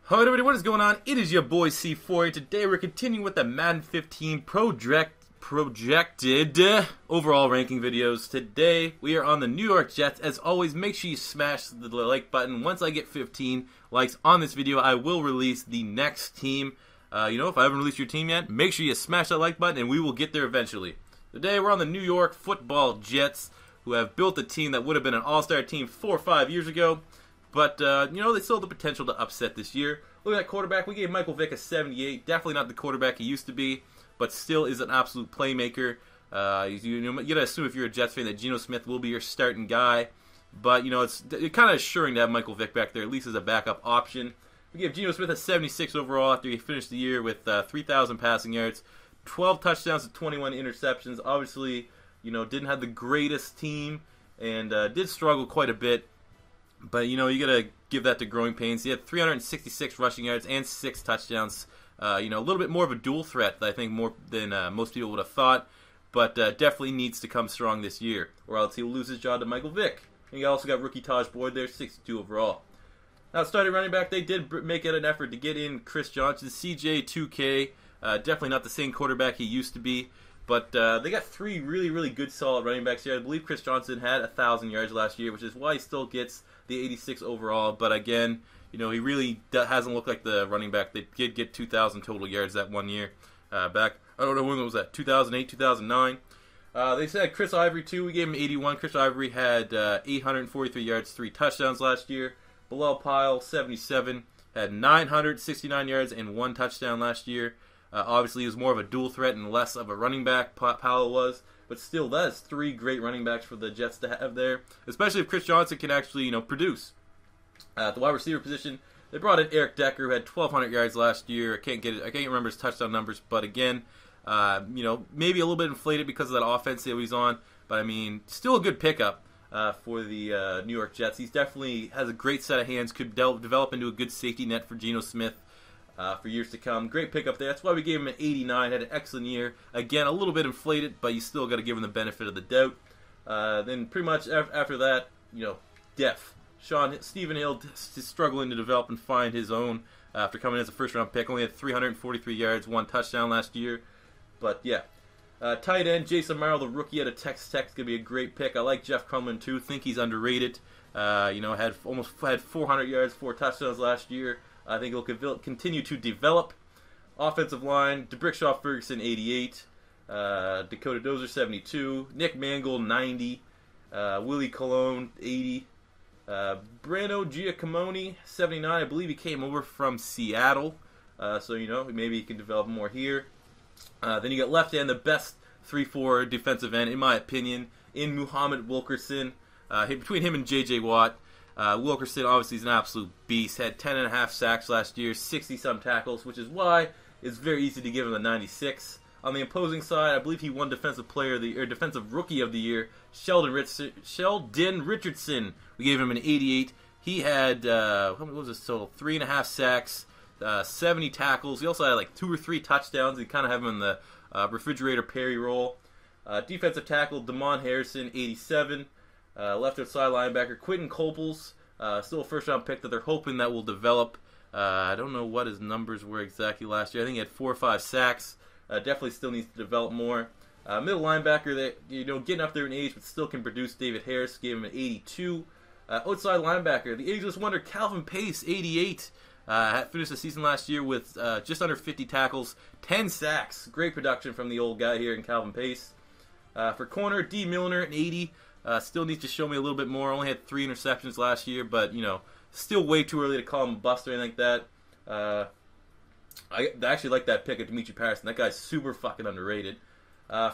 Hello everybody, what is going on? It is your boy C4, and today we're continuing with the Madden 15 projected overall ranking videos. Today we are on the New York Jets. As always, make sure you smash the like button. Once I get 15 likes on this video, I will release the next team. If I haven't released your team yet, make sure you smash that like button and we will get there eventually. Today we're on the New York Football Jets, who have built a team that would have been an all-star team 4 or 5 years ago. But, they still have the potential to upset this year. Look at that quarterback. We gave Michael Vick a 78. Definitely not the quarterback he used to be, but still is an absolute playmaker. You got to assume if you're a Jets fan that Geno Smith will be your starting guy. But, it's kind of assuring to have Michael Vick back there, at least as a backup option. We gave Geno Smith a 76 overall after he finished the year with 3,000 passing yards, 12 touchdowns to 21 interceptions. Obviously, didn't have the greatest team and did struggle quite a bit. But, you got to give that to growing pains. He had 366 rushing yards and 6 touchdowns. A little bit more of a dual threat, I think, more than most people would have thought. But definitely needs to come strong this year, or else he'll lose his job to Michael Vick. And you also got rookie Taj Boyd there, 62 overall. Now, starting running back, they did make it an effort to get in Chris Johnson. CJ2K, definitely not the same quarterback he used to be. But they got 3 really, really good, solid running backs here. I believe Chris Johnson had 1,000 yards last year, which is why he still gets the 86 overall. But again, he really hasn't looked like the running back. They did get 2,000 total yards that 1 year back. I don't know when it was that, 2008, 2009. They said Chris Ivory, too. We gave him 81. Chris Ivory had 843 yards, 3 touchdowns last year. Bilal Pyle, 77, had 969 yards and 1 touchdown last year. Obviously, he was more of a dual threat and less of a running back, Powell was. But still, that is 3 great running backs for the Jets to have there, especially if Chris Johnson can actually, produce. At the wide receiver position, they brought in Eric Decker, who had 1,200 yards last year. I can't remember his touchdown numbers, but again, maybe a little bit inflated because of that offense that he's on. But, still a good pickup for the New York Jets. He definitely has a great set of hands, could develop into a good safety net for Geno Smith. For years to come. Great pickup there. That's why we gave him an 89. Had an excellent year. Again, a little bit inflated, but you still got to give him the benefit of the doubt. Then pretty much after that, depth. Stephen Hill is struggling to develop and find his own after coming in as a first-round pick. Only had 343 yards, 1 touchdown last year. But, yeah. Tight end, Jace Amaro, the rookie out of Texas Tech, is going to be a great pick. I like Jeff Krumlin, too. Think he's underrated. Had 400 yards, 4 touchdowns last year. I think he'll continue to develop. Offensive line, DeBrickshaw Ferguson, 88. DAKOTA DOZIER, 72. Nick Mangold, 90. Willie Colon, 80. Brano Giacomoni, 79. I believe he came over from Seattle. Maybe he can develop more here. Then you got left end, the best 3-4 defensive end, in my opinion, in Muhammad Wilkerson. Between him and J.J. Watt. Wilkerson obviously is an absolute beast. Had 10.5 sacks last year, 60-some tackles, which is why it's very easy to give him a 96. On the opposing side, I believe he won Defensive Rookie of the Year. Sheldon Richardson. We gave him an 88. He had what was his total? 3.5 sacks, 70 tackles. He also had like 2 or 3 touchdowns. You kind of have him in the refrigerator Perry role. Defensive tackle Damon Harrison, 87. Left outside linebacker Quinton COPLES, still a first-round pick that they're hoping that will develop. I don't know what his numbers were exactly last year. I think he had 4 or 5 sacks. Definitely still needs to develop more. Middle linebacker that getting up there in age but still can produce. David Harris gave him an 82. Outside linebacker, the ageless wonder Calvin Pace, 88. Finished the season last year with just under 50 tackles, 10 sacks. Great production from the old guy here in Calvin Pace. For corner, D. Milliner, an 80. Still needs to show me a little bit more. Only had 3 interceptions last year, but, still way too early to call him a bust or anything like that. I actually like that pick of Dimitri Patterson. That guy's super fucking underrated.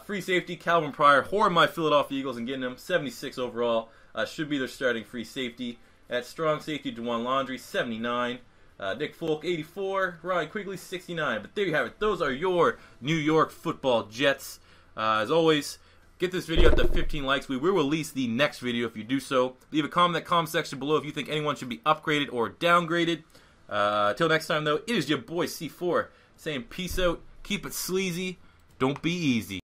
Free safety, Calvin Pryor. Hoarding my Philadelphia Eagles and getting him 76 overall. Should be their starting free safety. At strong safety, Juwan Laundrie, 79. Nick Folk, 84. Ryan Quigley, 69. But there you have it. Those are your New York Football Jets. As always, get this video up to 15 likes. We will release the next video if you do so. Leave a comment in the comment section below if you think anyone should be upgraded or downgraded. Till next time, though, it is your boy C4 saying peace out, keep it sleazy, don't be easy.